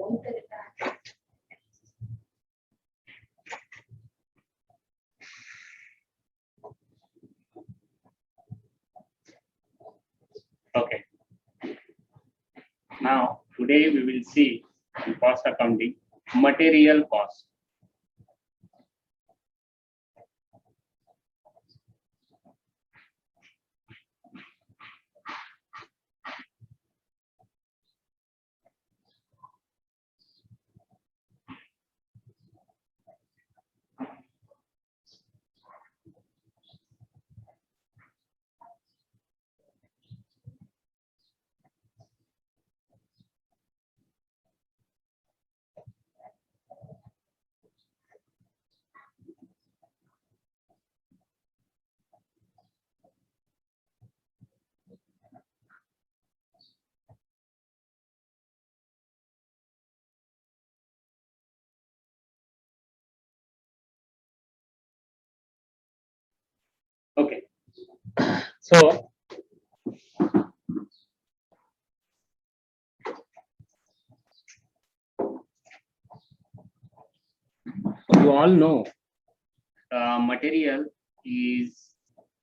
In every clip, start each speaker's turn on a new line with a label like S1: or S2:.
S1: Okay. Now today we will see in cost accounting material cost. Okay. So you all know material is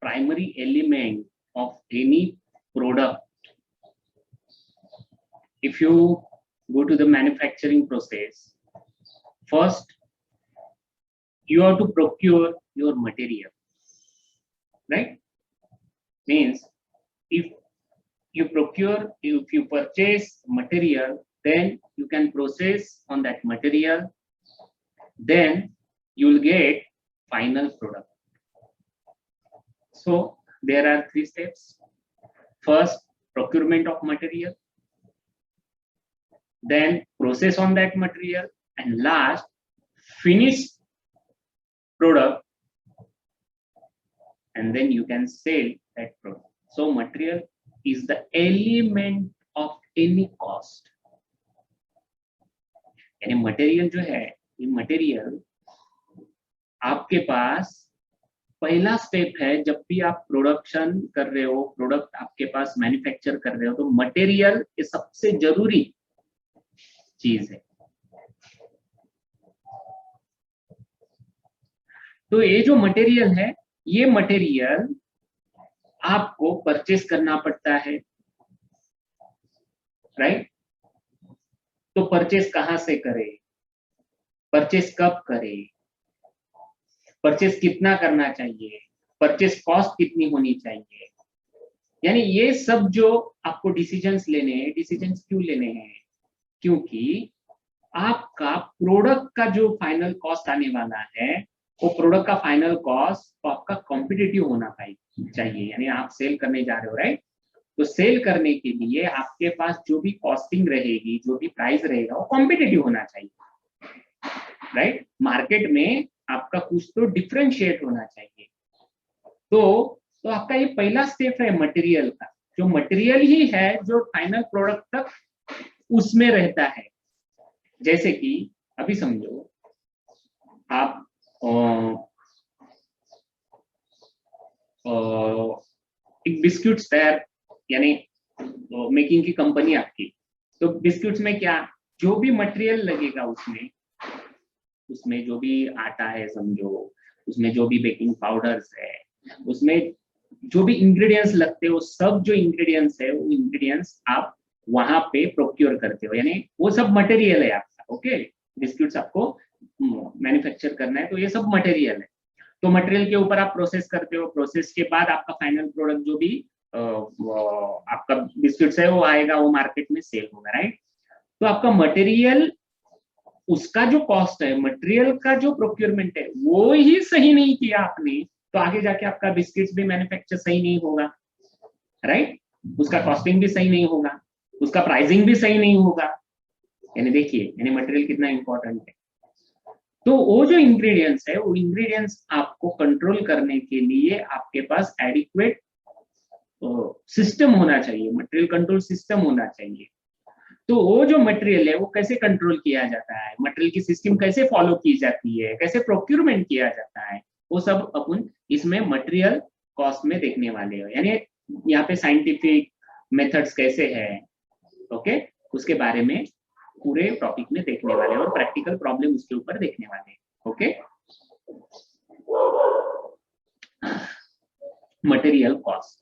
S1: primary element of any product. If you go to the manufacturing process, first you have to procure your material, right? Means if you purchase material, then you can process on that material, then you will get final product. So there are 3 steps. First, procurement of material, then process on that material, and last, finished product, and then you can sell that product. So material is the element of any cost. यानी material जो है, ये material आपके पास पहला step है। जब भी आप प्रोडक्शन कर रहे हो, प्रोडक्ट आपके पास मैन्युफैक्चर कर रहे हो, तो मटेरियल ये सबसे जरूरी चीज है। तो ये जो मटेरियल है, ये मटेरियल आपको परचेस करना पड़ता है, राइट? तो परचेस कहां से करें, परचेस कब करें, परचेस कितना करना चाहिए, परचेस कॉस्ट कितनी होनी चाहिए, यानी ये सब जो आपको डिसीजंस लेने हैं। डिसीजंस क्यों लेने हैं? क्योंकि आपका प्रोडक्ट का जो फाइनल कॉस्ट आने वाला है, वो प्रोडक्ट का फाइनल कॉस्ट तो आपका कॉम्पिटिटिव होना चाहिए। यानी आप सेल करने जा रहे हो, राइट? तो सेल करने के लिए आपके पास जो भी कॉस्टिंग रहेगी, जो भी प्राइस रहेगा, वो कॉम्पिटिटिव होना चाहिए, राइट? मार्केट में आपका कुछ तो डिफरेंशिएट होना चाहिए। तो आपका ये पहला स्टेप है मटेरियल का। जो मटेरियल ही है जो फाइनल प्रोडक्ट तक उसमें रहता है। जैसे कि अभी समझो आप एक बिस्कुट्स तैयार, यानी मेकिंग की कंपनी आपकी, तो बिस्कुट्स में क्या, जो भी मटेरियल लगेगा उसमें जो भी आटा है समझो, उसमें जो भी बेकिंग पाउडर्स है, उसमें जो भी इंग्रेडिएंट्स लगते हैं, वो सब जो इंग्रेडिएंट्स है, वो इंग्रेडिएंट्स आप वहां पे प्रोक्योर करते हो, यानी वो सब मटेरियल है आपका। ओके, बिस्कुट्स आपको मैन्युफैक्चर करना है, तो ये सब मटेरियल है। तो मटेरियल के ऊपर आप प्रोसेस करते हो, प्रोसेस के बाद आपका फाइनल प्रोडक्ट जो भी आपका बिस्कुट्स है वो आएगा, वो मार्केट में सेल होगा, राइट? तो आपका मटेरियल, उसका जो कॉस्ट है, मटेरियल का जो प्रोक्योरमेंट है, वो ही सही नहीं किया आपने, तो आगे जाके आपका बिस्किट्स भी मैन्युफैक्चर सही नहीं होगा, राइट? उसका कॉस्टिंग भी सही नहीं होगा, उसका प्राइसिंग भी सही नहीं होगा। यानी देखिए, यानी मटेरियल कितना इंपॉर्टेंट है। तो वो जो इंग्रेडिएंट्स है, वो इंग्रेडिएंट्स आपको कंट्रोल करने के लिए आपके पास एडिक्वेट सिस्टम होना चाहिए, मटेरियल कंट्रोल सिस्टम होना चाहिए। तो वो जो मटेरियल है वो कैसे कंट्रोल किया जाता है, मटेरियल की सिस्टम कैसे फॉलो की जाती है, कैसे प्रोक्यूरमेंट किया जाता है, वो सब अपन इसमें मटेरियल कॉस्ट में देखने वाले हो। यानी यहाँ पे साइंटिफिक मेथड्स कैसे है, ओके, उसके बारे में पूरे टॉपिक में देखने वाले हैं और प्रैक्टिकल प्रॉब्लम उसके ऊपर देखने वाले हैं। Okay, material cost.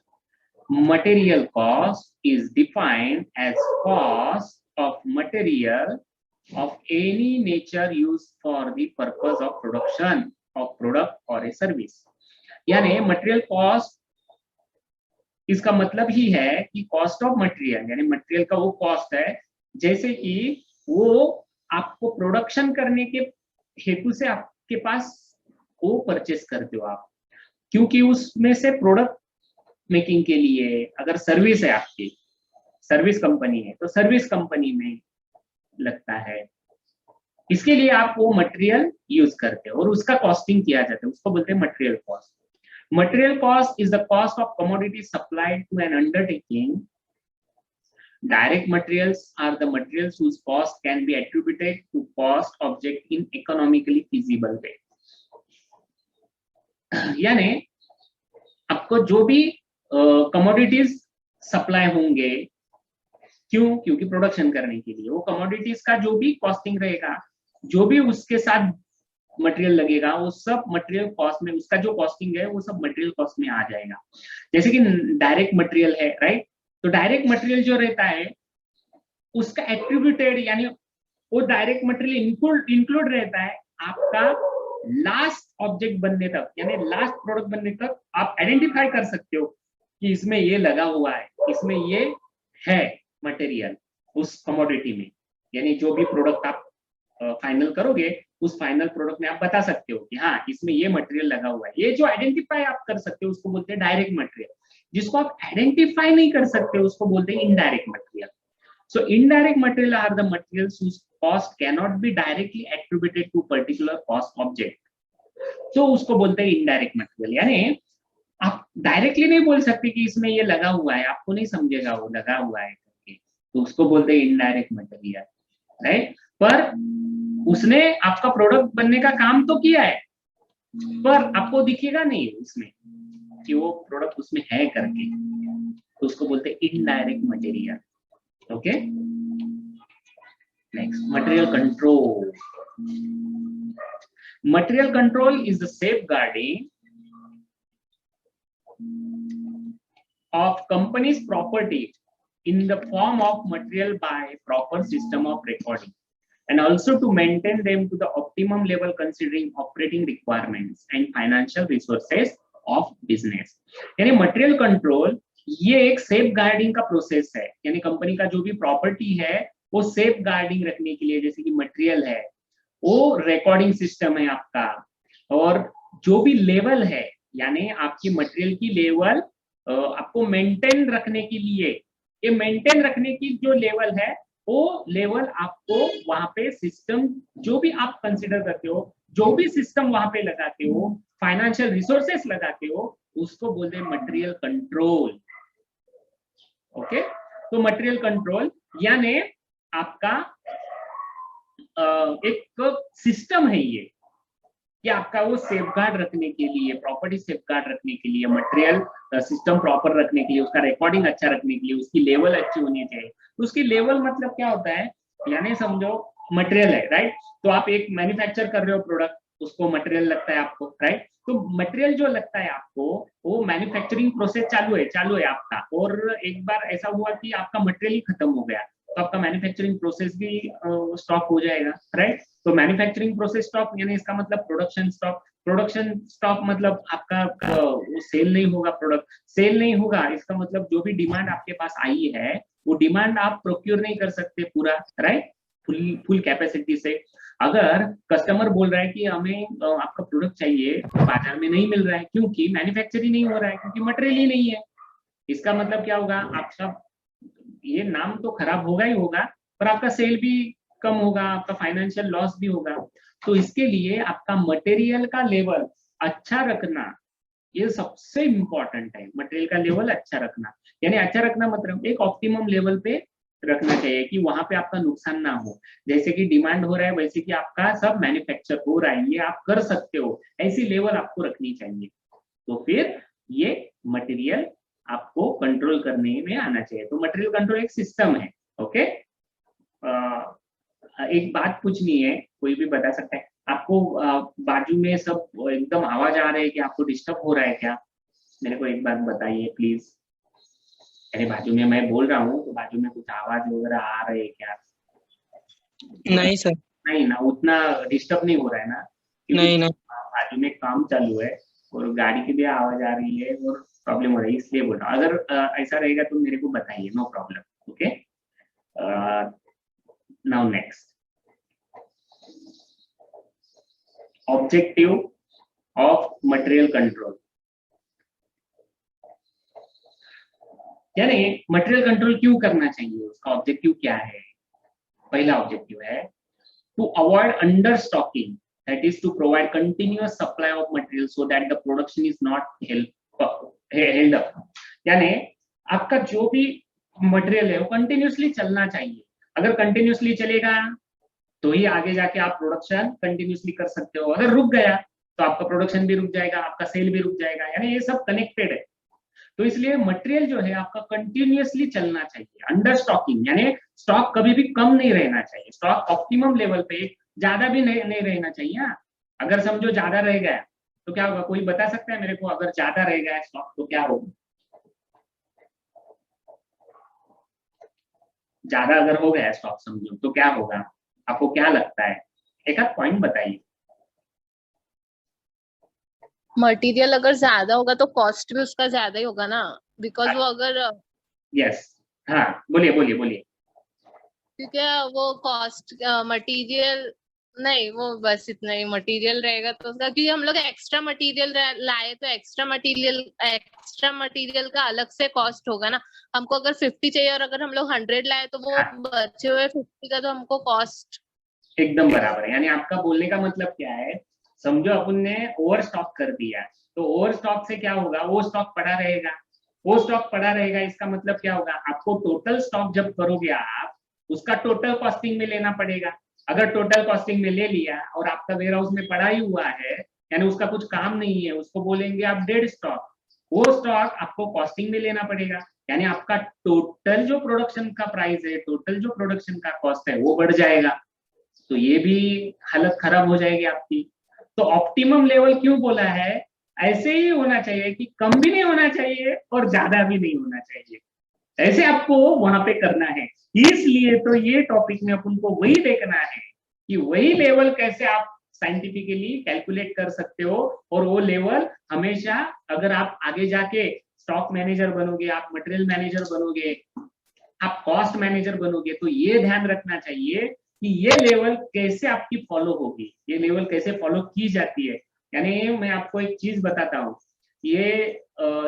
S1: Material cost is defined as cost of material of any nature used for the purpose of production of product or a service। यानी मटेरियल कॉस्ट इसका मतलब ही है कि कॉस्ट ऑफ मटेरियल, यानी मटेरियल का वो cost है जैसे कि वो आपको प्रोडक्शन करने के हेतु से आपके पास वो परचेस करते हो आप, क्योंकि उसमें से प्रोडक्ट मेकिंग के लिए अगर सर्विस है, आपकी सर्विस कंपनी है तो सर्विस कंपनी में लगता है, इसके लिए आप वो मटेरियल यूज करते हो और उसका कॉस्टिंग किया जाता है, उसको बोलते हैं material cost. Material cost is the cost of commodity supplied to an undertaking. Direct materials are the materials whose cost can be attributed to cost object in economically feasible way। यानी आपको जो भी कमोडिटीज सप्लाई होंगे, क्योंकि production करने के लिए वो कमोडिटीज का जो भी कॉस्टिंग रहेगा, जो भी उसके साथ मटेरियल लगेगा, वो सब मटेरियल कॉस्ट में, उसका जो कॉस्टिंग है वो सब मटेरियल कॉस्ट में आ जाएगा। जैसे कि डायरेक्ट मटेरियल है, राइट, तो डायरेक्ट मटेरियल जो रहता है उसका एट्रीब्यूटेड, यानी वो डायरेक्ट मटेरियल इंक्लूड रहता है आपका लास्ट ऑब्जेक्ट बनने तक, यानी लास्ट प्रोडक्ट बनने तक आप आइडेंटिफाई कर सकते हो कि इसमें ये लगा हुआ है, इसमें ये है मटेरियल उस कमोडिटी में, यानी जो भी प्रोडक्ट आप फाइनल करोगे उस फाइनल प्रोडक्ट में आप बता सकते हो कि हाँ इसमें ये मटेरियल लगा हुआ है। ये जो आइडेंटिफाई आप कर सकते हो उसको बोलते हैं डायरेक्ट मटेरियल। जिसको आप आइडेंटिफाई नहीं कर सकते उसको बोलते हैं indirect material. So indirect material are the materials whose cost cannot be directly attributed to particular cost object। तो उसको बोलते हैं इनडायरेक्ट मटेरियल, यानी आप डायरेक्टली नहीं बोल सकते कि इसमें ये लगा हुआ है, आपको नहीं समझेगा वो लगा हुआ है करके, तो उसको बोलते हैं इनडायरेक्ट मटेरियल, राइट। पर उसने आपका प्रोडक्ट बनने का काम तो किया है, पर आपको दिखेगा नहीं उसमें कि वो प्रोडक्ट उसमें है करके, तो उसको बोलते हैं indirect material. Okay, next, material control. Material control is the safeguarding of company's property in the form of material by proper system of recording, and also to maintain them to the optimum level considering operating requirements and financial resources of business। यानी material control ये एक safe guarding का process है, यानी company का जो भी property है वो सेफ गार्डिंग रखने के लिए, जैसे कि मटेरियल है वो रिकॉर्डिंग सिस्टम है आपका, और जो भी लेवल है यानी आपकी मटेरियल की लेवल आपको मेंटेन रखने के लिए, ये मेंटेन रखने की जो लेवल है वो लेवल आपको वहां पे सिस्टम जो भी आप कंसीडर करते हो, जो भी सिस्टम वहां पे लगाते हो, फाइनेंशियल रिसोर्सेस लगाते हो, उसको बोलते हैं मटेरियल कंट्रोल। ओके, तो मटेरियल कंट्रोल यानी आपका एक सिस्टम है ये कि आपका वो सेफगार्ड रखने के लिए, प्रॉपर्टी सेफगार्ड रखने के लिए, मटेरियल सिस्टम प्रॉपर रखने के लिए, उसका रिकॉर्डिंग अच्छा रखने के लिए, उसकी लेवल अच्छी होनी चाहिए। उसकी लेवल मतलब क्या होता है, यानी समझो मटेरियल है, राइट, तो आप एक मैन्युफैक्चर कर रहे हो प्रोडक्ट, उसको मटेरियल लगता है आपको, राइट, तो मटेरियल जो लगता है आपको वो मैन्युफैक्चरिंग प्रोसेस चालू है आपका, और एक बार ऐसा हुआ कि आपका मटेरियल ही खत्म हो गया तो आपका मैन्युफैक्चरिंग प्रोसेस भी स्टॉप हो जाएगा, राइट। तो मैन्युफैक्चरिंग प्रोसेस स्टॉप यानी इसका मतलब प्रोडक्शन स्टॉप, प्रोडक्शन स्टॉप मतलब आपका वो सेल नहीं होगा, प्रोडक्ट सेल नहीं होगा, इसका मतलब जो भी डिमांड आपके पास आई है वो डिमांड आप प्रोक्योर नहीं कर सकते पूरा, राइट, फुल कैपेसिटी से। अगर कस्टमर बोल रहा है कि हमें आपका प्रोडक्ट चाहिए, बाजार में नहीं मिल रहा है क्योंकि मैन्युफैक्चर ही नहीं हो रहा है, क्योंकि मटेरियल ही नहीं है, इसका मतलब क्या होगा, आपका ये नाम तो खराब होगा ही होगा, पर आपका सेल भी कम होगा, आपका फाइनेंशियल लॉस भी होगा। तो इसके लिए आपका मटेरियल का लेवल अच्छा रखना ये सबसे इंपॉर्टेंट है, मटेरियल का लेवल अच्छा रखना, यानी अच्छा रखना मतलब एक ऑप्टिमम लेवल पे रखना चाहिए कि वहां पे आपका नुकसान ना हो, जैसे कि डिमांड हो रहा है वैसे कि आपका सब मैन्युफैक्चर हो रहा है, ये आप कर सकते हो, ऐसी लेवल आपको रखनी चाहिए, तो फिर ये मटेरियल आपको कंट्रोल करने में आना चाहिए। तो मटेरियल कंट्रोल एक सिस्टम है, ओके। एक बात पूछनी है, कोई भी बता सकता है आपको, बाजू में सब एकदम आवाज आ रहे है कि आपको डिस्टर्ब हो रहा है क्या? मेरे को एक बात बताइए प्लीज। अरे बाजू में मैं बोल रहा हूँ तो बाजू में कुछ आवाज वगैरह आ रहे है क्या?
S2: नहीं सर।
S1: नहीं ना, उतना डिस्टर्ब नहीं हो रहा है ना? क्योंकि
S2: नहीं नहीं।
S1: बाजू में काम चालू है और गाड़ी की भी आवाज आ रही है और प्रॉब्लम हो रही है, इसलिए बोल रहा हूँ। अगर ऐसा रहेगा तो मेरे को बताइए, no problem. Okay, now next, objective of material control. यानी मटेरियल कंट्रोल क्यों करना चाहिए, उसका ऑब्जेक्टिव क्या है? पहला ऑब्जेक्टिव है to avoid understocking, that is to provide continuous supply of material so that the production is not held up। यानी आपका जो भी मटेरियल है वो कंटिन्यूसली चलना चाहिए। अगर कंटिन्यूसली चलेगा तो ही आगे जाके आप प्रोडक्शन कंटिन्यूसली कर सकते हो। अगर रुक गया तो आपका प्रोडक्शन भी रुक जाएगा, आपका सेल भी रुक जाएगा, यानी ये सब कनेक्टेड है। तो इसलिए मटेरियल जो है आपका कंटिन्यूसली चलना चाहिए। अंडर स्टॉकिंग यानी स्टॉक कभी भी कम नहीं रहना चाहिए, स्टॉक ऑप्टिमम लेवल पे, ज्यादा भी नहीं रहना चाहिए। अगर समझो ज्यादा रह गया तो क्या होगा, कोई बता सकता है मेरे को? अगर ज्यादा रह गया स्टॉक तो क्या होगा? ज्यादा अगर हो गया स्टॉक समझो तो क्या होगा, आपको क्या लगता है? एक आध पॉइंट बताइए।
S3: मटेरियल अगर ज्यादा होगा तो कॉस्ट भी उसका ज्यादा ही होगा ना, बिकॉज वो अगर
S1: यस, हाँ बोलिए बोलिए बोलिए।
S3: क्योंकि वो कॉस्ट मटेरियल नहीं, वो बस इतना ही मटेरियल रहेगा तो उसका, क्योंकि हम लोग एक्स्ट्रा मटेरियल लाए तो एक्स्ट्रा मटेरियल का अलग से कॉस्ट होगा ना। हमको अगर 50 चाहिए और अगर हम लोग 100 लाए तो वो बचे हुए 50 का तो हमको कॉस्ट
S1: एकदम बराबर है। यानी आपका बोलने का मतलब क्या है, समझो अपन ने ओवर स्टॉक कर दिया तो ओवर स्टॉक से क्या होगा, वो स्टॉक पड़ा रहेगा। वो स्टॉक पड़ा रहेगा इसका मतलब क्या होगा, आपको टोटल स्टॉक जब करोगे आप उसका टोटल कॉस्टिंग में लेना पड़ेगा। अगर टोटल कॉस्टिंग में ले लिया और आपका वेयर हाउस में पड़ा ही हुआ है यानी उसका कुछ काम नहीं है, उसको बोलेंगे आप डेड स्टॉक। वो स्टॉक आपको कॉस्टिंग में लेना पड़ेगा, यानी आपका टोटल जो प्रोडक्शन का प्राइस है, टोटल जो प्रोडक्शन का कॉस्ट है वो बढ़ जाएगा। तो ये भी हालत खराब हो जाएगी आपकी। तो ऑप्टिमम लेवल क्यों बोला है, ऐसे ही होना चाहिए कि कम भी नहीं होना चाहिए और ज्यादा भी नहीं होना चाहिए, ऐसे आपको वहां पे करना है। इसलिए तो ये टॉपिक में अपन को वही देखना है कि वही लेवल कैसे आप साइंटिफिकली कैलकुलेट कर सकते हो। और वो लेवल हमेशा, अगर आप आगे जाके स्टॉक मैनेजर बनोगे, आप मटेरियल मैनेजर बनोगे, आप कॉस्ट मैनेजर बनोगे, तो ये ध्यान रखना चाहिए कि ये लेवल कैसे आपकी फॉलो होगी, ये लेवल कैसे फॉलो की जाती है। यानी मैं आपको एक चीज बताता हूँ, ये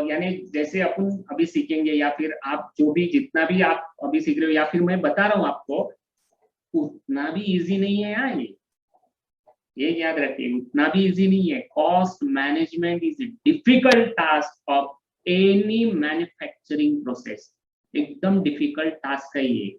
S1: यानी जैसे अपन अभी सीखेंगे या फिर आप जो भी जितना भी आप अभी सीख रहे हो या फिर मैं बता रहा हूँ आपको, उतना भी इजी नहीं है यार। ये याद रखिए, उतना भी इजी नहीं है। Cost management is difficult task of any manufacturing process, एकदम डिफिकल्ट टास्क है ये।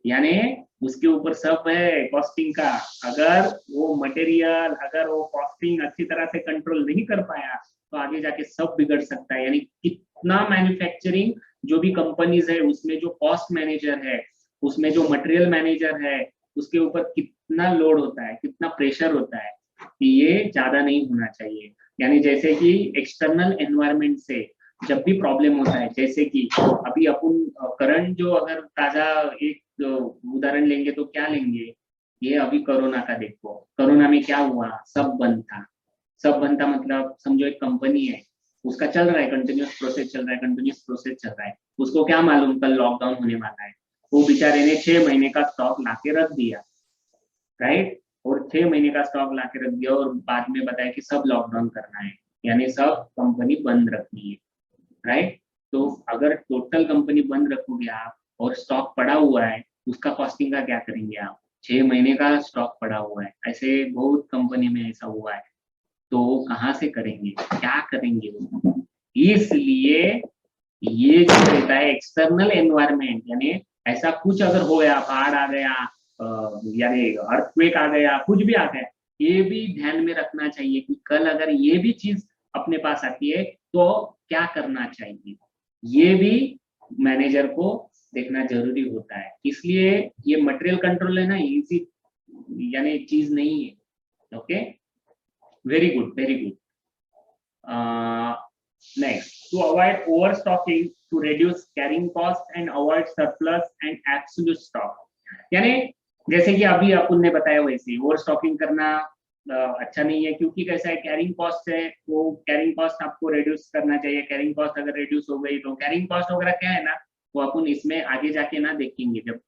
S1: यानी उसके ऊपर सब है कॉस्टिंग का। अगर वो मटेरियल, अगर वो कॉस्टिंग अच्छी तरह से कंट्रोल नहीं कर पाया तो आगे जाके सब बिगड़ सकता है। यानी कितना मैन्युफैक्चरिंग जो भी कंपनीज है उसमें जो कॉस्ट मैनेजर है, उसमें जो मटेरियल मैनेजर है, उसके ऊपर कितना लोड होता है, कितना प्रेशर होता है, कि ये ज्यादा नहीं होना चाहिए। यानी जैसे कि एक्सटर्नल एनवायरनमेंट से जब भी प्रॉब्लम होता है, जैसे कि अभी अपन करंट जो अगर ताजा एक उदाहरण लेंगे तो क्या लेंगे, ये अभी कोरोना का देखो, कोरोना में क्या हुआ, सब बंद था। सब बंद था मतलब समझो एक कंपनी है, उसका चल रहा है कंटिन्यूस प्रोसेस, चल रहा है कंटिन्यूस प्रोसेस चल रहा है, उसको क्या मालूम कल लॉकडाउन होने वाला है। वो बेचारे ने 6 महीने का स्टॉक लाके रख दिया, राइट, और 6 महीने का स्टॉक लाके रख दिया और बाद में बताया कि सब लॉकडाउन करना है, यानी सब कंपनी बंद रखनी है, राइट। तो अगर टोटल कंपनी बंद रखोगे आप और स्टॉक पड़ा हुआ है, उसका कॉस्टिंग का क्या करेंगे आप? 6 महीने का स्टॉक पड़ा हुआ है, ऐसे बहुत कंपनी में ऐसा हुआ है, तो कहाँ से करेंगे, क्या करेंगे वो? इसलिए ये जो रहता है एक्सटर्नल एनवायरनमेंट, यानी ऐसा कुछ अगर हो गया, बाढ़ आ गया, यानी अर्थक्वेक आ गया, कुछ भी आ गया, ये भी ध्यान में रखना चाहिए कि कल अगर ये भी चीज अपने पास आती है तो क्या करना चाहिए। ये भी मैनेजर को देखना जरूरी होता है। इसलिए ये मटेरियल कंट्रोल है ना, इजी यानी चीज नहीं है। Okay, very good, very good. Next, to avoid over stocking to reduce carrying cost and avoid surplus and absolute stock. यानी जैसे कि अभी अपन ने बताया वैसे ओवर स्टॉकिंग करना अच्छा नहीं है, क्योंकि कैसा है, कैरिंग कॉस्ट है, वो कैरिंग कॉस्ट आपको रिड्यूस करना चाहिए। कैरिंग कॉस्ट अगर रिड्यूस हो गई तो कैरिंग कॉस्ट वगैरह क्या है ना, वो अपन इसमें आगे जाके ना देखेंगे, जब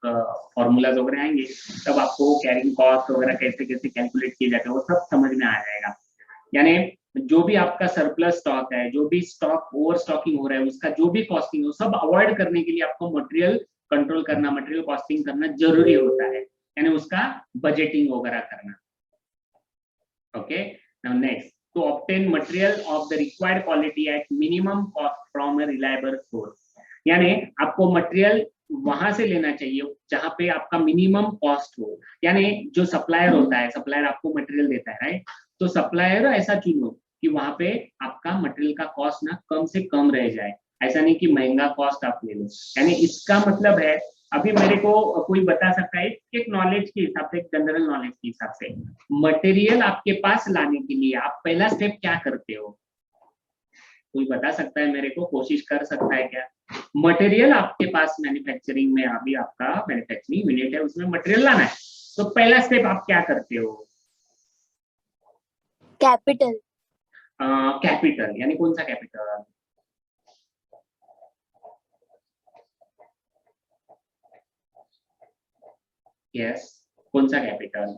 S1: फॉर्मूलाज वगैरह आएंगे तब आपको कैरिंग कॉस्ट वगैरह कैसे कैसे कैलकुलेट किए जाते हैं वो सब समझ में आ जाएगा। यानी जो भी आपका सरप्लस स्टॉक है, जो भी स्टॉक ओवर स्टॉकिंग हो रहा है, उसका जो भी कॉस्टिंग है, वो सब अवॉइड करने के लिए आपको मटेरियल कंट्रोल करना, मटेरियल कॉस्टिंग करना जरूरी होता है, यानी उसका बजटिंग वगैरह करना। Okay, now next, to obtain material of the required quality at minimum cost from a reliable source. यानी आपको मटेरियल वहां से लेना चाहिए जहां पे आपका मिनिमम कॉस्ट हो। यानी जो सप्लायर होता है, सप्लायर आपको मटेरियल देता है, राइट, तो सप्लायर ऐसा चुनो कि वहां पे आपका मटेरियल का कॉस्ट ना कम से कम रह जाए, ऐसा नहीं कि महंगा कॉस्ट आप ले लो। यानी इसका मतलब है, अभी मेरे को कोई बता सकता है एक नॉलेज के हिसाब से, एक जनरल नॉलेज के हिसाब से, मटेरियल आपके पास लाने के लिए आप पहला स्टेप क्या करते हो? कोई बता सकता है मेरे को, कोशिश कर सकता है क्या? मटेरियल आपके पास मैन्युफैक्चरिंग में, अभी आपका मैन्युफैक्चरिंग यूनिट है, उसमें मटेरियल लाना है, तो पहला स्टेप आप क्या करते हो?
S4: कैपिटल।
S1: कैपिटल, यानी कौन सा कैपिटल? यस, कौन सा कैपिटल?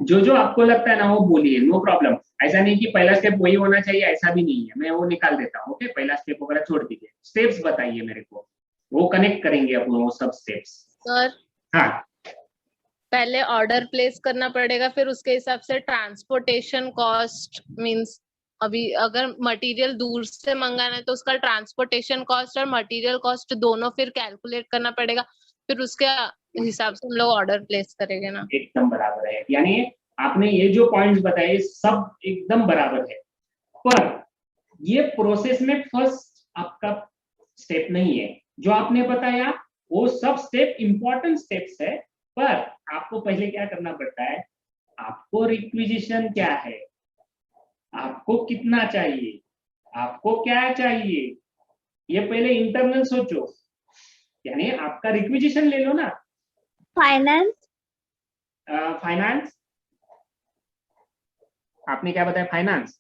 S1: जो जो आपको लगता है ना वो बोलिए, नो प्रॉब्लम। ऐसा नहीं कि पहला स्टेप वही होना चाहिए, ऐसा भी नहीं है, मैं वो निकाल देता हूँ। ओके, पहला स्टेप वगैरह छोड़ दीजिए, स्टेप्स बताइए मेरे को, वो कनेक्ट करेंगे अपन वो सब स्टेप्स।
S3: सर,
S1: हाँ,
S3: पहले ऑर्डर प्लेस करना पड़ेगा, फिर उसके हिसाब से ट्रांसपोर्टेशन कॉस्ट, मींस अभी अगर मटेरियल दूर से मंगाना है तो उसका ट्रांसपोर्टेशन कॉस्ट और मटेरियल कॉस्ट दोनों फिर कैलकुलेट करना पड़ेगा, फिर उसके हिसाब से हम लोग ऑर्डर प्लेस करेंगे ना।
S1: एकदम बराबर है, यानी आपने ये जो पॉइंट्स बताए सब एकदम बराबर है, पर ये प्रोसेस में फर्स्ट आपका स्टेप नहीं है। जो आपने बताया वो सब स्टेप इंपॉर्टेंट स्टेप्स है, पर आपको पहले क्या करना पड़ता है, आपको रिक्विजिशन क्या है, आपको कितना चाहिए, आपको क्या चाहिए, ये पहले इंटरनल सोचो। यानी आपका रिक्विजिशन ले लो ना।
S4: फाइनेंस।
S1: फाइनेंस, आपने क्या बताया? फाइनेंस।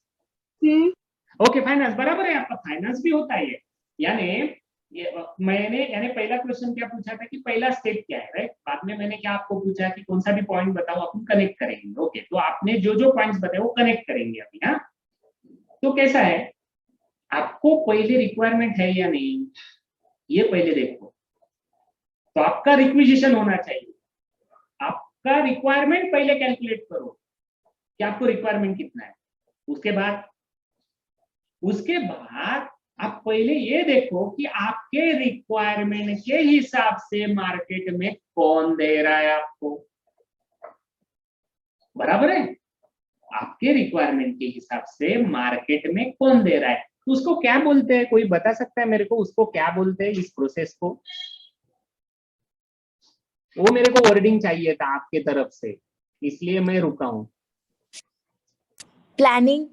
S1: ओके, फाइनेंस बराबर है, आपका फाइनेंस भी होता है। यानी मैंने यानी पहला क्वेश्चन क्या पूछा था कि पहला स्टेप क्या है, राइट? बाद में मैंने क्या आपको पूछा कि कौन सा भी पॉइंट बताओ, अपन कनेक्ट करेंगे। ओके, तो आपने जो जो पॉइंट्स बताए वो कनेक्ट करेंगे अभी। हाँ, तो कैसा है, आपको पहले रिक्वायरमेंट है या नहीं, ये पहले देखो। तो आपका रिक्विजिशन होना चाहिए, आपका रिक्वायरमेंट पहले कैलकुलेट करो कि आपको रिक्वायरमेंट कितना है। उसके बाद आप पहले ये देखो कि आपके रिक्वायरमेंट के हिसाब से मार्केट में कौन दे रहा है आपको। बराबर है, आपके रिक्वायरमेंट के हिसाब से मार्केट में कौन दे रहा है, तो उसको क्या बोलते हैं? कोई बता सकता है मेरे को उसको क्या बोलते हैं, इस प्रोसेस को? वो मेरे को वर्डिंग चाहिए था आपके तरफ से, इसलिए मैं रुका हूं।
S4: प्लानिंग।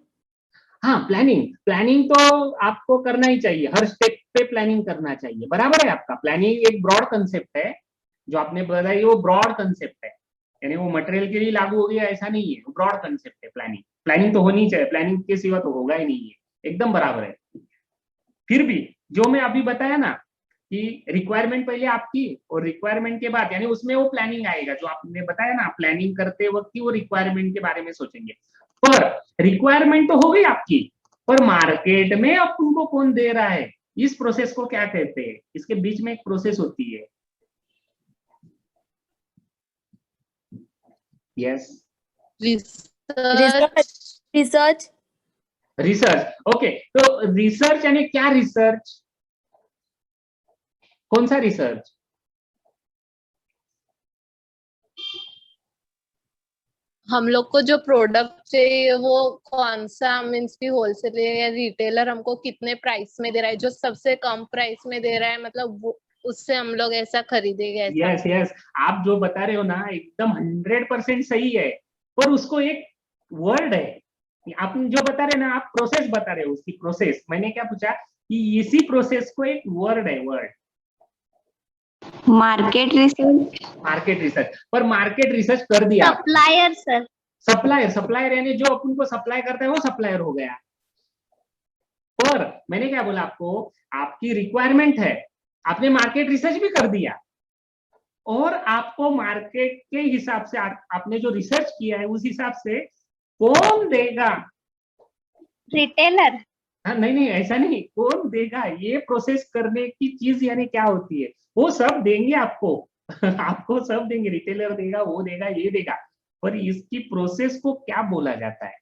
S1: हाँ, प्लानिंग तो आपको करना ही चाहिए, हर स्टेप पे प्लानिंग करना चाहिए। बराबर है, आपका प्लानिंग एक ब्रॉड कंसेप्ट है, जो आपने बताया वो ब्रॉड कंसेप्ट है, यानी वो मटेरियल के लिए लागू हो गया ऐसा नहीं है, वो ब्रॉड कंसेप्ट है। प्लानिंग तो होनी चाहिए, प्लानिंग के सिवा तो होगा ही नहीं है, एकदम बराबर है। फिर भी जो मैं अभी बताया ना कि रिक्वायरमेंट पहले आपकी, और रिक्वायरमेंट के बाद यानी उसमें वो प्लानिंग आएगा, जो आपने बताया ना, प्लानिंग करते वक्त ही वो रिक्वायरमेंट के बारे में सोचेंगे। पर रिक्वायरमेंट तो हो गई आपकी, पर मार्केट में अब तुमको कौन दे रहा है, इस प्रोसेस को क्या कहते हैं? इसके बीच में एक प्रोसेस होती है। Yes,
S4: research.
S1: ओके, तो रिसर्च यानी क्या? रिसर्च कौन सा रिसर्च?
S3: हम लोग को जो प्रोडक्ट चाहिए वो कौन सा, मीन्स की होलसेल या रिटेलर हमको कितने प्राइस में दे रहा है, जो सबसे कम प्राइस में दे रहा है, मतलब वो उससे हम लोग ऐसा खरीदेंगे ऐसा।
S1: यस यस, आप जो बता रहे हो ना एकदम 100% सही है, पर उसको एक वर्ड है, आप जो बता रहे हो ना, आप प्रोसेस बता रहे हो, उसकी प्रोसेस, मैंने क्या पूछा कि इसी प्रोसेस को एक वर्ड है, word
S5: market research.
S1: Market research. पर मार्केट रिसर्च कर दिया
S4: सप्लायर सर।
S1: सप्लायर, सप्लायर यानी जो अपन को सप्लाई करता है वो सप्लायर हो गया। पर मैंने क्या बोला आपको, आपकी रिक्वायरमेंट है, आपने मार्केट रिसर्च भी कर दिया, और आपको मार्केट के हिसाब से आपने जो रिसर्च किया है उस हिसाब से कौन देगा,
S4: रिटेलर।
S1: हाँ नहीं नहीं ऐसा नहीं, कौन देगा ये प्रोसेस करने की चीज यानी क्या होती है, वो सब देंगे आपको आपको सब देंगे, रिटेलर देगा, वो देगा, ये देगा, पर इसकी प्रोसेस को क्या बोला जाता है,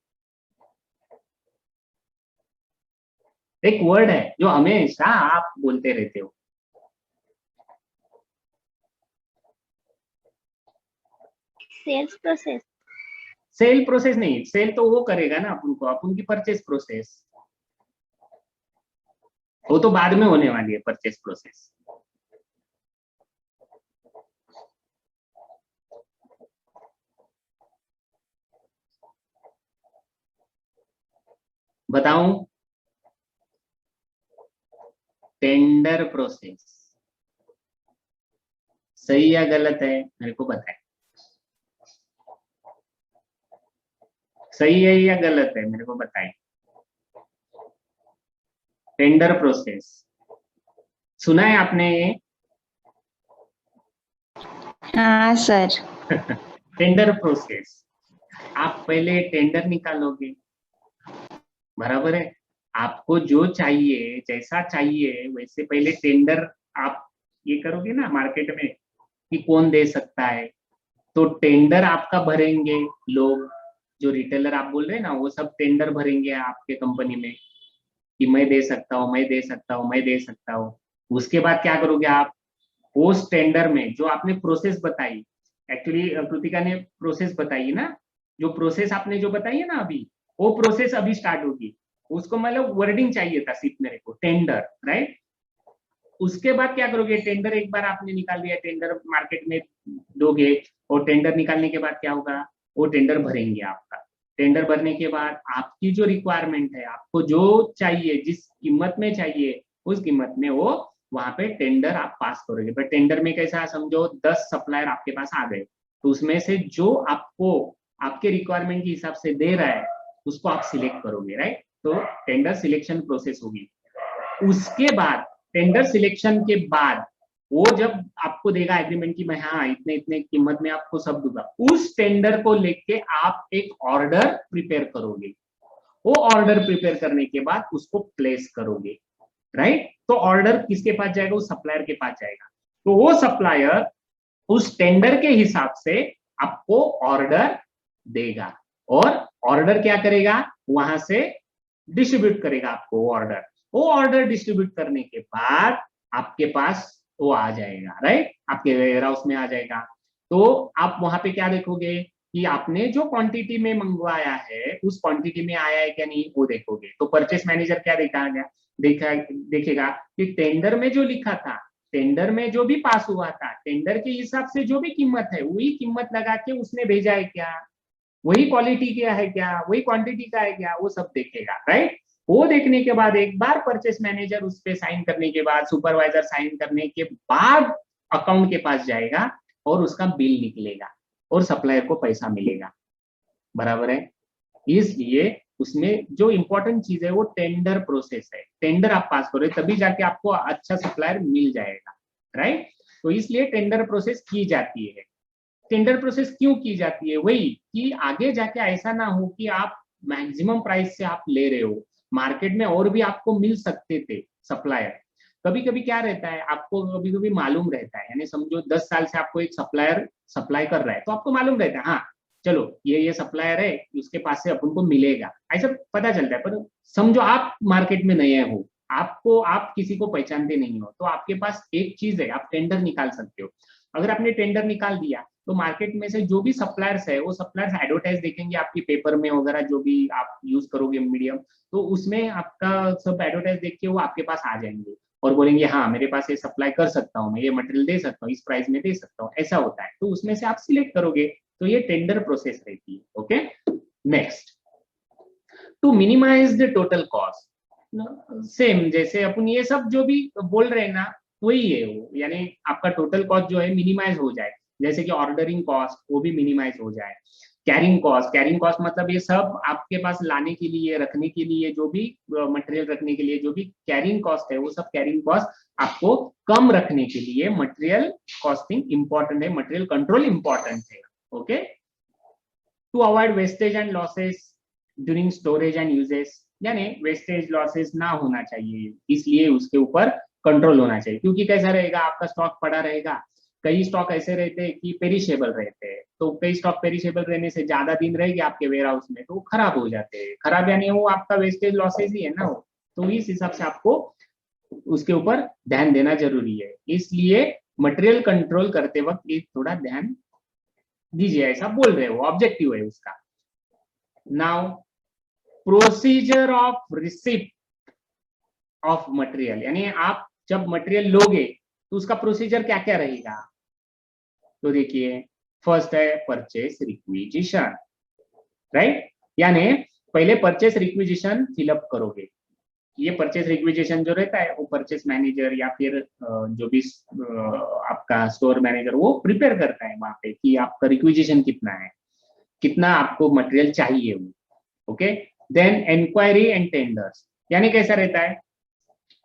S1: एक वर्ड है जो हमेशा आप बोलते रहते हो।
S4: Sales process.
S1: सेल प्रोसेस नहीं, सेल तो वो करेगा ना अपन को, अपन की परचेस प्रोसेस, वो तो बाद में होने वाली है परचेस प्रोसेस। बताऊं, टेंडर प्रोसेस सही या गलत है मेरे को बताएं, सही है या गलत है मेरे को बताएं। टेंडर प्रोसेस सुना है आपने ये?
S5: हाँ सर।
S1: टेंडर प्रोसेस, आप पहले टेंडर निकालोगे, बराबर है, आपको जो चाहिए जैसा चाहिए वैसे पहले टेंडर आप ये करोगे ना मार्केट में कि कौन दे सकता है, तो टेंडर आपका भरेंगे लोग, जो रिटेलर आप बोल रहे हैं ना वो सब टेंडर भरेंगे आपके कंपनी में कि मैं दे सकता हूँ, मैं दे सकता हूँ, मैं दे सकता हूँ। उसके बाद क्या करोगे आप, उस टेंडर में जो आपने प्रोसेस बताई, एक्चुअली कृतिका ने प्रोसेस बताई ना, जो प्रोसेस आपने जो बताई है ना अभी, वो प्रोसेस अभी स्टार्ट होगी, उसको मतलब वर्डिंग चाहिए था सिर्फ मेरे को, टेंडर, राइट। उसके बाद क्या करोगे, टेंडर एक बार आपने निकाल दिया, टेंडर मार्केट में दोगे, और टेंडर निकालने के बाद क्या होगा, वो टेंडर भरेंगे आपका। टेंडर भरने के बाद आपकी जो रिक्वायरमेंट है, आपको जो चाहिए, जिस कीमत में चाहिए उस कीमत में वो वहां पे टेंडर आप पास करोगे। पर टेंडर में कैसा, समझो 10 सप्लायर आपके पास आ गए, तो उसमें से जो आपको आपके रिक्वायरमेंट के हिसाब से दे रहा है उसको आप सिलेक्ट करोगे, राइट। तो टेंडर सिलेक्शन प्रोसेस होगी। उसके बाद टेंडर सिलेक्शन के बाद वो जब आपको देगा एग्रीमेंट की मैं हाँ इतने इतने कीमत में आपको सब दूंगा, उस टेंडर को लेके आप एक ऑर्डर प्रिपेयर करोगे। वो ऑर्डर प्रिपेयर करने के बाद उसको प्लेस करोगे, राइट। तो ऑर्डर किसके पास जाएगा, उस सप्लायर के पास जाएगा। तो वो सप्लायर उस टेंडर के हिसाब से आपको ऑर्डर देगा, और ऑर्डर क्या करेगा, वहां से डिस्ट्रीब्यूट करेगा आपको ऑर्डर। वो ऑर्डर डिस्ट्रीब्यूट करने के बाद आपके पास वो आ जाएगा, राइट, आपके वेयर हाउस में आ जाएगा। तो आप वहां पे क्या देखोगे कि आपने जो क्वांटिटी में मंगवाया है उस क्वांटिटी में आया है क्या नहीं, वो देखोगे। तो परचेस मैनेजर क्या देखेगा कि टेंडर में जो लिखा था, टेंडर में जो भी पास हुआ था, टेंडर के हिसाब से जो भी कीमत है वही कीमत लगा के उसने भेजा है क्या, वही क्वालिटी क्या है क्या, वही क्वांटिटी का है क्या, वो सब देखेगा, राइट। वो देखने के बाद एक बार परचेस मैनेजर उस पे साइन करने के बाद, सुपरवाइजर साइन करने के बाद अकाउंट के पास जाएगा और उसका बिल निकलेगा और सप्लायर को पैसा मिलेगा, बराबर है। इसलिए उसमें जो इंपॉर्टेंट चीज है वो टेंडर प्रोसेस है। टेंडर आप पास करो तभी जाके आपको अच्छा सप्लायर मिल जाएगा, राइट। तो इसलिए टेंडर प्रोसेस की जाती है। टेंडर प्रोसेस क्यों की जाती है, वही कि आगे जाके ऐसा ना हो कि आप मैक्सिमम प्राइस से आप ले रहे हो, मार्केट में और भी आपको मिल सकते थे सप्लायर। कभी कभी क्या रहता है, आपको कभी कभी मालूम रहता है, यानी समझो 10 साल से आपको एक सप्लायर सप्लाई कर रहा है, तो आपको मालूम रहता है हाँ चलो ये सप्लायर है, उसके पास से अपन को मिलेगा, ऐसा पता चलता है। पर समझो आप मार्केट में नए हो, आप किसी को पहचानते नहीं हो, तो आपके पास एक चीज है, आप टेंडर निकाल सकते हो। अगर आपने टेंडर निकाल दिया तो मार्केट में से जो भी सप्लायर्स है वो सप्लायर्स एडवर्टाइज देखेंगे आपकी पेपर में वगैरह, जो भी आप यूज करोगे मीडियम, तो उसमें आपका सब एडवर्टाइज देख के वो आपके पास आ जाएंगे और बोलेंगे हाँ मेरे पास ये सप्लाई कर सकता हूँ, मैं ये मटेरियल दे सकता हूँ, इस प्राइस में दे सकता हूँ, ऐसा होता है। तो उसमें से आप सिलेक्ट करोगे, तो ये टेंडर प्रोसेस रहती है। Okay, next, to minimise the total cost, same जैसे अपन ये सब जो भी बोल रहे हैं ना वही है वो, यानी आपका टोटल कॉस्ट जो है मिनिमाइज हो जाए, जैसे कि ऑर्डरिंग कॉस्ट वो भी मिनिमाइज हो जाए, कैरिंग कॉस्ट मतलब ये सब आपके पास लाने के लिए, रखने के लिए, जो भी मटेरियल रखने के लिए जो भी कैरिंग कॉस्ट है वो सब कैरिंग कॉस्ट आपको कम रखने के लिए मटेरियल कॉस्टिंग इंपॉर्टेंट है, मटेरियल कंट्रोल इंपॉर्टेंट है। Okay, to avoid wastage and losses during storage and uses, यानी वेस्टेज लॉसेस ना होना चाहिए, इसलिए उसके ऊपर कंट्रोल होना चाहिए। क्योंकि कैसा रहेगा, आपका स्टॉक पड़ा रहेगा, कई स्टॉक ऐसे रहते हैं कि पेरिशेबल रहते हैं, तो कई स्टॉक पेरिशेबल रहने से ज्यादा दिन रहेगी आपके वेयर हाउस में तो वो खराब हो जाते हैं, खराब यानी वो आपका वेस्टेज लॉसेस ही है ना वो, तो इस हिसाब से आपको उसके ऊपर ध्यान देना जरूरी है। इसलिए मटेरियल कंट्रोल करते वक्त ये थोड़ा ध्यान दीजिए, ऐसा बोल रहे हो, ऑब्जेक्टिव है उसका। Now procedure of receipt of material, यानी आप जब मटेरियल लोगे तो उसका प्रोसीजर क्या क्या रहेगा, तो देखिए फर्स्ट है परचेस रिक्विजिशन, राइट, यानी पहले परचेस रिक्विजिशन फिलअप करोगे। ये परचेस रिक्विजिशन जो रहता है वो परचेस मैनेजर या फिर जो भी आपका स्टोर मैनेजर वो प्रिपेयर करता है वहां पे कि आपका रिक्विजिशन कितना है, कितना आपको मटेरियल चाहिए वो। Okay, then inquiry and tenders, यानी कैसा रहता है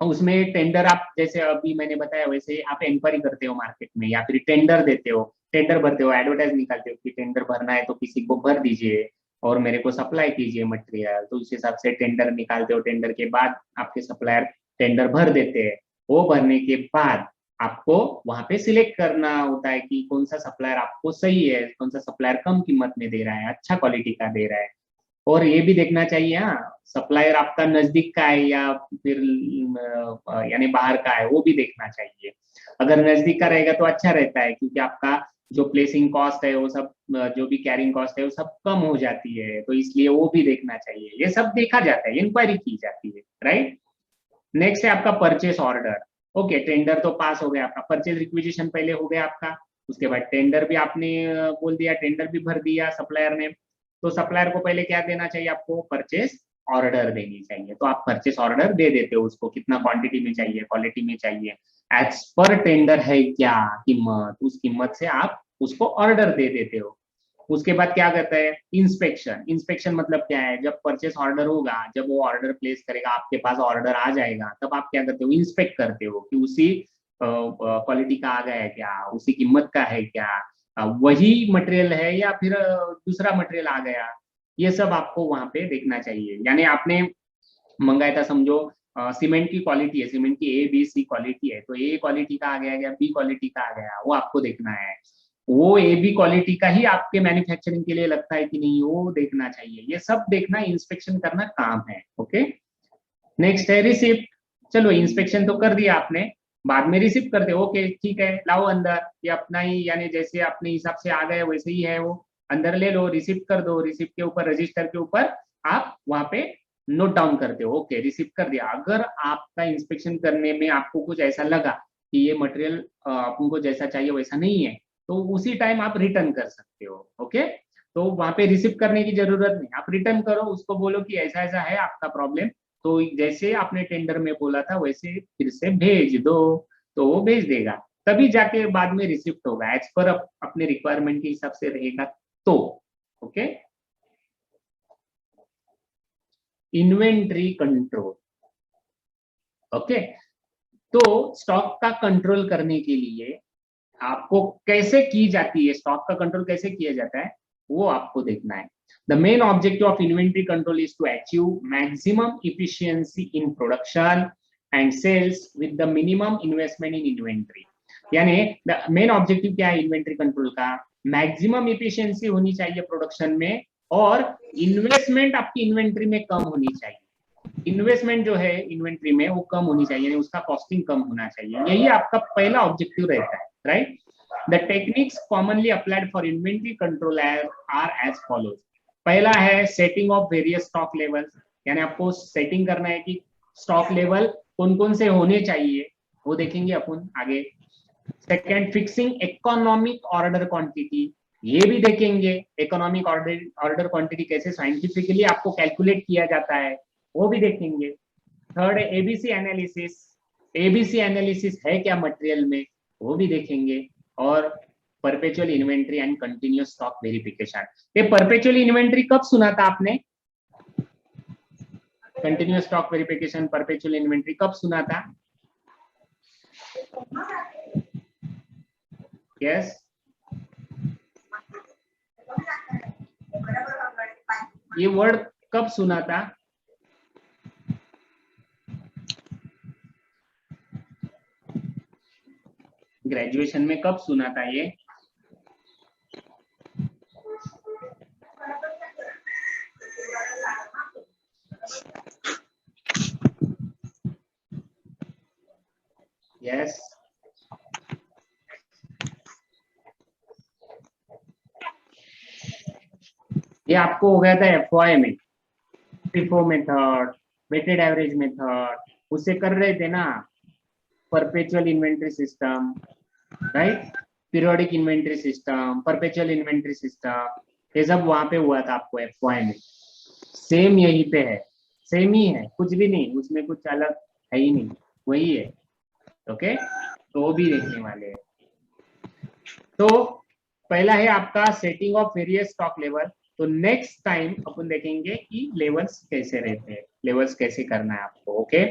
S1: उसमें टेंडर, आप जैसे अभी मैंने बताया वैसे आप इंक्वायरी करते हो मार्केट में या फिर टेंडर देते हो, टेंडर भरते हो, एडवर्टाइज निकालते हो कि टेंडर भरना है तो किसी को भर दीजिए और मेरे को सप्लाई कीजिए मटेरियल, तो उस हिसाब से टेंडर निकालते हो। टेंडर के बाद आपके सप्लायर टेंडर भर देते हैं, वो भरने के बाद आपको वहां पे सिलेक्ट करना होता है कि कौन सा सप्लायर आपको सही है, कौन सा सप्लायर कम कीमत में दे रहा है, अच्छा क्वालिटी का दे रहा है। और ये भी देखना चाहिए हाँ सप्लायर आपका नजदीक का है या फिर यानी बाहर का है, वो भी देखना चाहिए। अगर नजदीक का रहेगा तो अच्छा रहता है, क्योंकि आपका जो प्लेसिंग कॉस्ट है वो सब, जो भी कैरिंग कॉस्ट है वो सब कम हो जाती है, तो इसलिए वो भी देखना चाहिए। ये सब देखा जाता है, इंक्वायरी की जाती है, राइट। नेक्स्ट है आपका परचेस ऑर्डर। ओके, टेंडर तो पास हो गया आपका, परचेज रिक्विजिशन पहले हो गया आपका, उसके बाद टेंडर भी आपने बोल दिया, टेंडर भी भर दिया सप्लायर ने, तो सप्लायर को पहले क्या देना चाहिए, आपको परचेस ऑर्डर देनी चाहिए। तो आप परचेस ऑर्डर दे देते हो उसको, कितना क्वांटिटी में चाहिए, क्वालिटी में चाहिए, एज पर टेंडर है क्या कीमत, उस कीमत से आप उसको ऑर्डर दे देते हो। उसके बाद क्या करता है, इंस्पेक्शन। इंस्पेक्शन मतलब क्या है, जब परचेस ऑर्डर होगा, जब वो ऑर्डर प्लेस करेगा आपके पास ऑर्डर आ जाएगा, तब आप क्या करते हो, इंस्पेक्ट करते हो कि उसी क्वालिटी का आ गया है क्या, उसी कीमत का है क्या, वही मटेरियल है या फिर दूसरा मटेरियल आ गया, ये सब आपको वहां पे देखना चाहिए। यानी आपने मंगाया था, समझो सीमेंट की क्वालिटी है, सीमेंट की ABC क्वालिटी है, तो A क्वालिटी का आ गया या B क्वालिटी का आ गया, वो आपको देखना है। वो AB क्वालिटी का ही आपके मैन्युफैक्चरिंग के लिए लगता है कि नहीं, वो देखना चाहिए। ये सब देखना, इंस्पेक्शन करना काम है। ओके, नेक्स्ट है रिसिप्ट। चलो इंस्पेक्शन तो कर दिया आपने, बाद में रिसिप्ट करते हो, ओके ठीक है लाओ अंदर, ये अपना ही यानी जैसे अपने हिसाब से आ गए वैसे ही है, वो अंदर ले लो, रिसिप्ट कर दो। रिसिप्ट के ऊपर, रजिस्टर के ऊपर आप वहां पे नोट डाउन करते हो, ओके रिसिप्ट कर दिया। अगर आपका इंस्पेक्शन करने में आपको कुछ ऐसा लगा कि ये मटेरियल आपको जैसा चाहिए वैसा नहीं है, तो उसी टाइम आप रिटर्न कर सकते हो। ओके, तो वहां पे रिसिप्ट करने की जरूरत नहीं, आप रिटर्न करो, उसको बोलो कि ऐसा ऐसा है आपका प्रॉब्लम, तो जैसे आपने टेंडर में बोला था वैसे फिर से भेज दो, तो वो भेज देगा, तभी जाके बाद में रिसिप्ट होगा, एज पर अपने रिक्वायरमेंट के हिसाब से रहेगा तो। Okay, inventory control. ओके, तो स्टॉक का कंट्रोल करने के लिए आपको कैसे की जाती है, स्टॉक का कंट्रोल कैसे किया जाता है वो आपको देखना है। The main objective of inventory control is to achieve maximum efficiency in production and sales with the minimum investment in inventory. यानी मेन ऑब्जेक्टिव क्या है इन्वेंट्री कंट्रोल का, मैक्सिमम इफिशियंसी होनी चाहिए प्रोडक्शन में, और इन्वेस्टमेंट आपकी इन्वेंट्री में कम होनी चाहिए। इन्वेस्टमेंट जो है इन्वेंट्री में वो कम होनी चाहिए, उसका कॉस्टिंग कम होना चाहिए, यही आपका पहला ऑब्जेक्टिव रहता है, right. The techniques commonly applied for inventory control are as follows. पहला है setting of various stock levels, यानी आपको सेटिंग करना है कि स्टॉक लेवल कौन कौन से होने चाहिए, वो देखेंगे अपन आगे। Second, fixing economic order quantity, ये भी देखेंगे इकोनॉमिक ऑर्डर क्वांटिटी कैसे साइंटिफिकली आपको कैलकुलेट किया जाता है, वो भी देखेंगे। थर्ड है एबीसी एनालिसिस, एबीसी एनालिसिस है क्या मटेरियल में, वो भी देखेंगे। और perpetual inventory and continuous stock verification. ये परपेचुअल इन्वेंट्री कब सुना था आपने? Continuous stock verification, perpetual inventory कब सुना था? यस, ये वर्ड कब सुना था? ग्रेजुएशन में कब सुना था ये? यस, ये आपको हो गया था एफवाई में, FIFO method, weighted average method, उससे कर रहे थे ना, perpetual inventory system, right, periodic inventory system, perpetual inventory system, ये सब वहां पे हुआ था आपको एफवाई में। सेम यहीं पे है, सेम ही है, कुछ भी नहीं, उसमें कुछ अलग है ही नहीं, वही है। ओके, तो वो भी देखने वाले हैं। तो पहला है आपका setting of various stock level. तो नेक्स्ट टाइम अपन देखेंगे कि लेवल्स कैसे रहते हैं, लेवल्स कैसे करना है आपको। ओके,